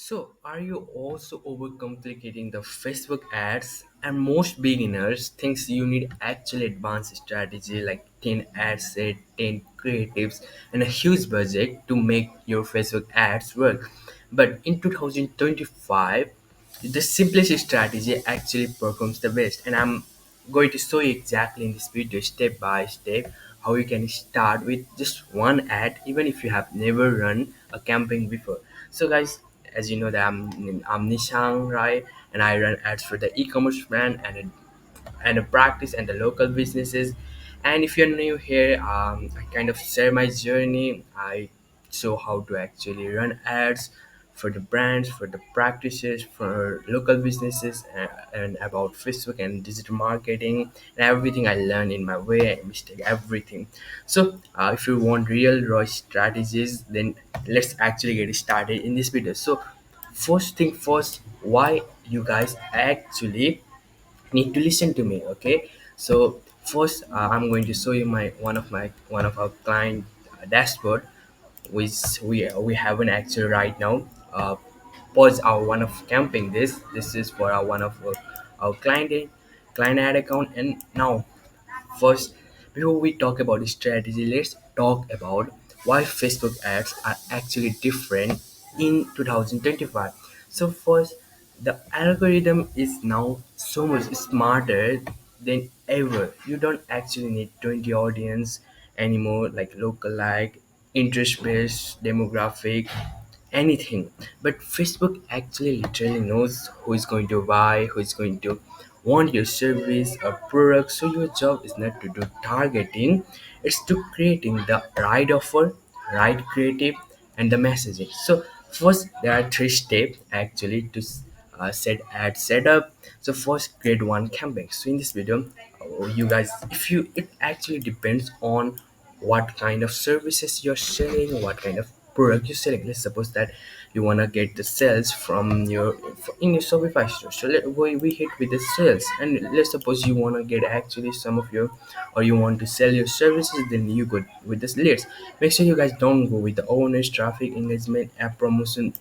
So, are you also overcomplicating the Facebook ads? And most beginners thinks you need actual advanced strategy like 10 ad set, 10 creatives, and a huge budget to make your Facebook ads work. But in 2025, the simplest strategy actually performs the best. And I'm going to show you exactly in this video step by step how you can start with just one ad even if you have never run a campaign before. So guys, as you know that I'm Nishang, right? And I run ads for the e-commerce brand and the practice and the local businesses. And if you're new here, I kind of share my journey. I show how to actually run ads for the brands, for the practices, for local businesses, and about Facebook and digital marketing and everything I learned in my way and mistake, everything. So, if you want real raw strategies, then let's actually get started in this video. So, first thing first, why you guys actually need to listen to me, okay? So first, I'm going to show you one of our client dashboard, which we haven't actually right now. Pause our one of camping. This is for our one of our client ad account. And now, first, before we talk about the strategy, let's talk about why Facebook ads are actually different in 2025. So first, the algorithm is now so much smarter than ever. You don't actually need 20 audience anymore, like local, like interest based demographic, anything. But Facebook actually literally knows who is going to buy, who is going to want your service or product. So your job is not to do targeting, it's to creating the right offer, right creative, and the messaging. So first, there are three steps actually to set ad setup. So first, create one campaign. So in this video, you guys, if you it actually depends on what kind of services you're selling, what kind of product you're selling. Let's suppose that you want to get the sales from your in your Shopify store. So we hit with the sales, and let's suppose you want to get actually some of your, or you want to sell your services, then you go with this leads. Make sure you guys don't go with the owners, traffic, engagement, app promotion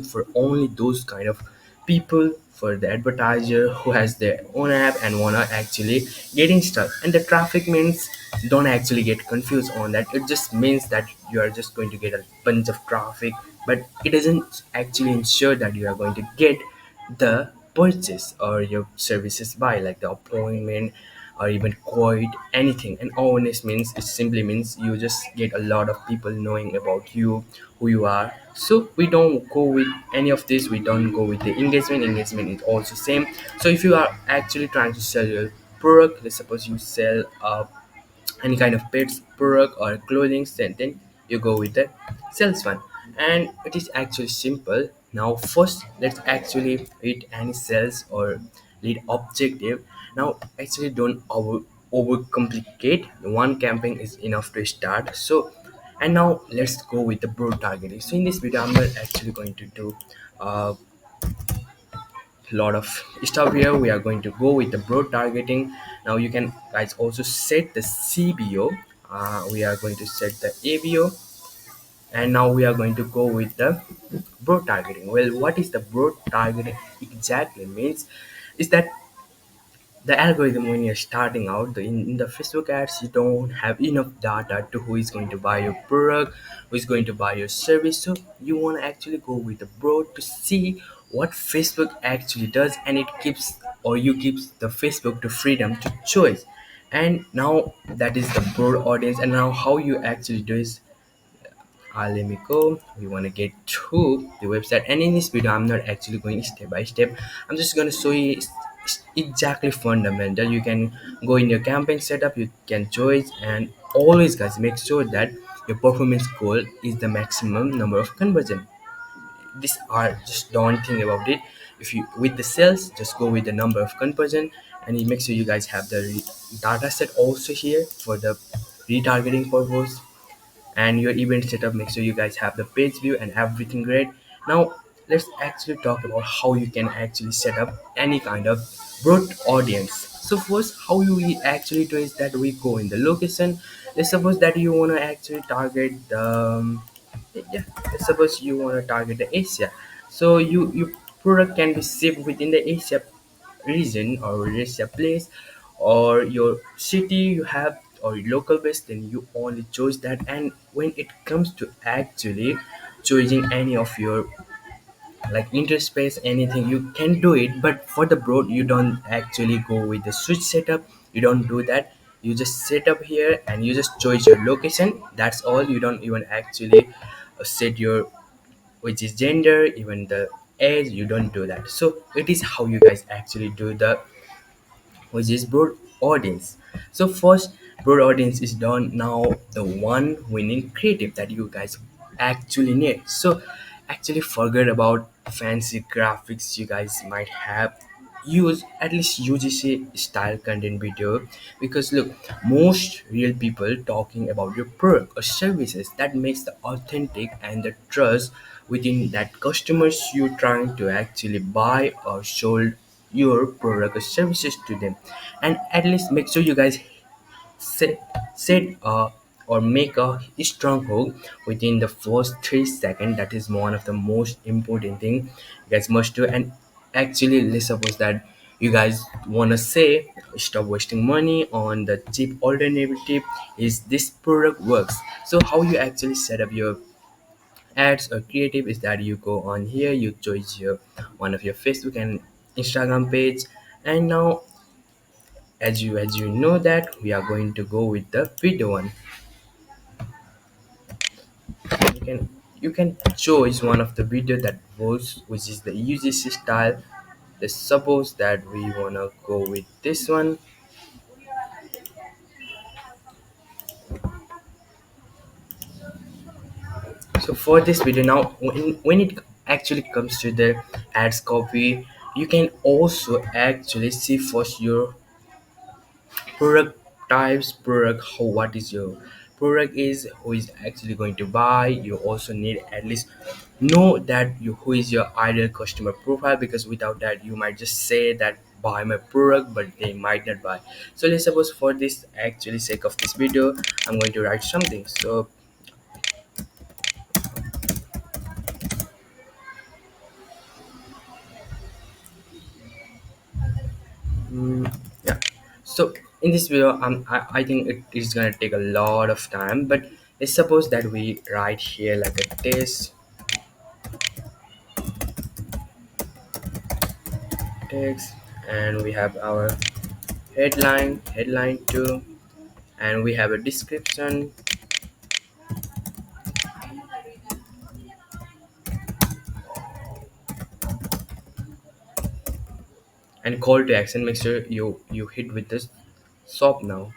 for only those kind of people, for the advertiser who has their own app and wanna actually getting stuck. And the traffic means, don't actually get confused on that. It just means that you are just going to get a bunch of traffic, but it doesn't actually ensure that you are going to get the purchase or your services by, like the appointment or even quote anything. And awareness means, it simply means you just get a lot of people knowing about you, who you are. So we don't go with any of this. We don't go with the engagement is also same. So if you are actually trying to sell your product, let's suppose you sell any kind of pets product or clothing, then you go with the sales one. And it is actually simple. Now first, let's actually hit any sales or lead objective. Now actually don't overcomplicate. One campaign is enough to start. So, and now let's go with the broad targeting. So in this video, I'm not actually going to do uh, lot of stuff here. We are going to go with the broad targeting. Now you can guys also set the CBO. We are going to set the ABO, and now we are going to go with the broad targeting. Well, what is the broad targeting exactly means is that the algorithm, when you're starting out in the Facebook ads, you don't have enough data to who is going to buy your product, who is going to buy your service. So you want to actually go with the broad to see what Facebook actually does, and it gives, or you gives the Facebook the freedom to choice. And now that is the broad audience. And now how you actually do is, let me go. We want to get to the website, and in this video I'm not actually going step by step. I'm just going to show you exactly fundamental. You can go in your campaign setup, you can choose, and always guys, make sure that your performance goal is the maximum number of conversion. These are, just don't think about it. If you with the sales, just go with the number of conversion, and you make sure you guys have the data set also here for the retargeting purpose. And your event setup, make sure you guys have the page view and everything great. Now let's actually talk about how you can actually set up any kind of broad audience. So first, how we actually do is that we go in the location. Let's suppose that you want to actually target the yeah, let's suppose you want to target the Asia. So your product can be shipped within the Asia region or Asia place or your city you have or your local base, then you only choose that. And when it comes to actually choosing any of your like interspace anything, you can do it, but for the broad you don't actually go with the switch setup. You don't do that. You just set up here and you just choose your location. That's all. You don't even actually set your which is gender, even the age. You don't do that. So it is how you guys actually do the which is broad audience. So first, broad audience is done. Now the one winning creative that you guys actually need. So actually forget about fancy graphics you guys might have. Use at least UGC style content video, because look, most real people talking about your product or services, that makes the authentic and the trust within that customers you trying to actually buy or sold your product or services to them. And at least make sure you guys set or make a strong hook within the first 3 seconds. That is one of the most important thing you guys must do. And actually, let's suppose that you guys want to say stop wasting money on the cheap alternative, is this product works. So how you actually set up your ads or creative is that you go on here, you choose your one of your Facebook and Instagram page. And now as you know that we are going to go with the video one. You can choose one of the video that works, which is the UGC style. Let's suppose that we wanna go with this one. So for this video now, when it actually comes to the ads copy, you can also actually see first your product types, product, how what is your product is, who is actually going to buy. You also need at least know that you who is your ideal customer profile, because without that you might just say that buy my product but they might not buy. So let's suppose for this actually sake of this video, I'm going to write something. So yeah, so in this video I think it is gonna take a lot of time, but let's suppose that we write here like a text, and we have our headline 2, and we have a description, and call to action. Make sure you hit with this shop now.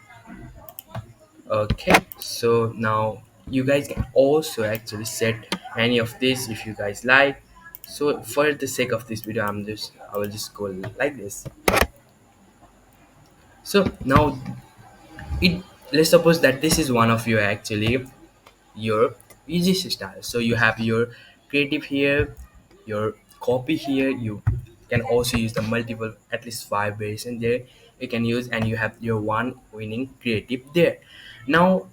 Okay, so now you guys can also actually set any of this if you guys like. So for the sake of this video, I will just go like this. So now it let's suppose that this is one of your actually your UGC style. So you have your creative here, your copy here. You can also use the multiple, at least 5 variation there you can use, and you have your one winning creative there. Now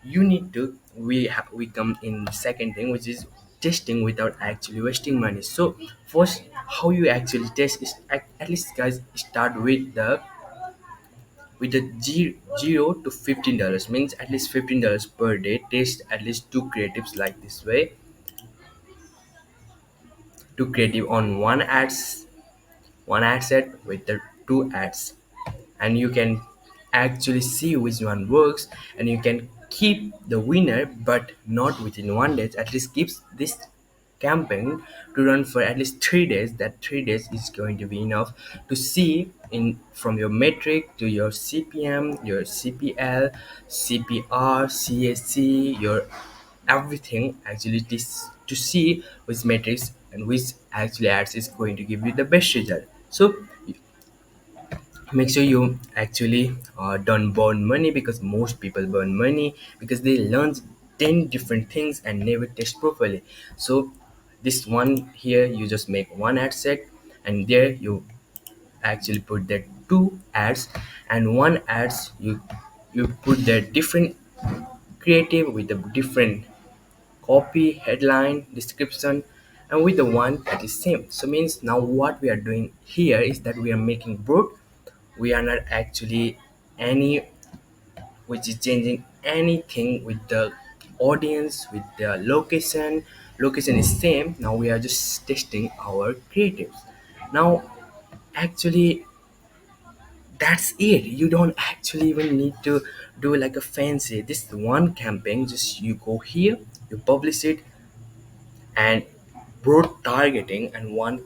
you need to we come in the second thing, which is testing without actually wasting money. So first, how you actually test is at least guys start with the 0 to $15, means at least $15 per day. Test at least two creatives like this way, two creative on one ad set with the two ads, and you can actually see which one works, and you can keep the winner, but not within 1 day. At least keeps this campaign to run for at least 3 days. That 3 days is going to be enough to see in from your metric to your CPM, your CPL, CPR, CAC, your everything actually this to see which metrics and which actually ads is going to give you the best result. So make sure you actually don't burn money, because most people burn money because they learn 10 different things and never test properly. So this one here, you just make one ad set, and there you actually put the two ads, and one ads you put the different creative with the different copy, headline, description, and with the one that is same. So means now what we are doing here is that we are making broad. We are not actually any which is changing anything with the audience, with the location is same. Now we are just testing our creatives. Now actually that's it. You don't actually even need to do like a fancy this one campaign. Just you go here, you publish it, and broad targeting and one,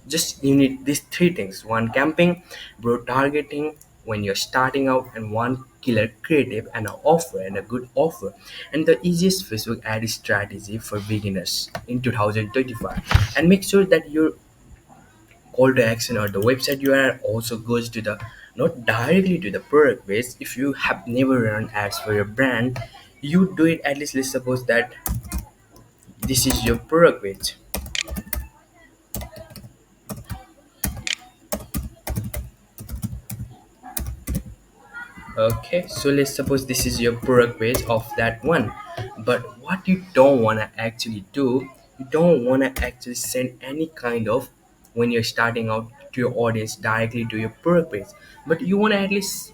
just you need these three things: one camping, broad targeting when you're starting out, and one killer creative and an offer, and a good offer. And the easiest Facebook ad strategy for beginners in 2025. And make sure that your call to action or the website URL also goes to the, not directly to the product page. If you have never run ads for your brand, you do it at least. Let's suppose that this is your product page. Okay, so let's suppose this is your product page of that one. But what you don't want to actually do, you don't want to actually send any kind of, when you're starting out, to your audience directly to your product page, but you want to at least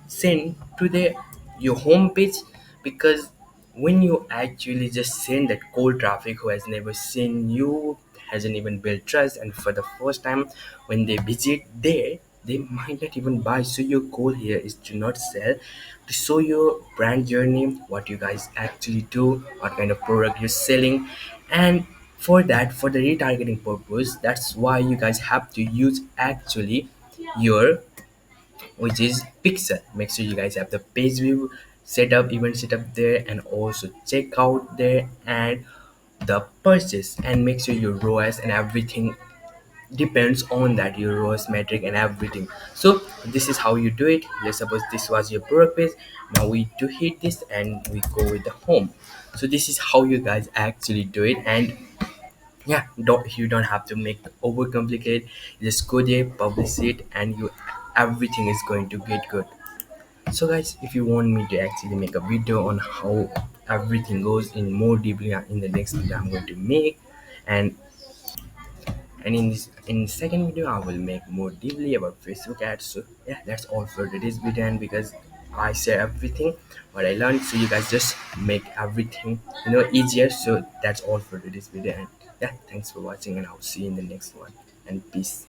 send to the your home page. Because when you actually just send that cold traffic who has never seen you, hasn't even built trust, and for the first time when they visit there, they might not even buy. So your goal here is to not sell, to show your brand journey, what you guys actually do, what kind of product you're selling. And for that, for the retargeting purpose, that's why you guys have to use actually your, which is pixel. Make sure you guys have the page view setup, event setup there, and also check out there, and the purchase. And make sure your ROAS and everything depends on that, your ROAS metric and everything. So this is how you do it. Let's suppose this was your product page. Now we do hit this and we go with the home. So this is how you guys actually do it. And yeah, you don't have to make it over complicated. You just go there, publish it, and you, everything is going to get good. So guys, if you want me to actually make a video on how everything goes in more deeply in the next video I'm going to make. And and in this, in the second video I will make more deeply about Facebook ads. So yeah, that's all for today's video. And because I share everything what I learned, so you guys just make everything easier. So that's all for today's video. And yeah, thanks for watching, and I'll see you in the next one. And peace.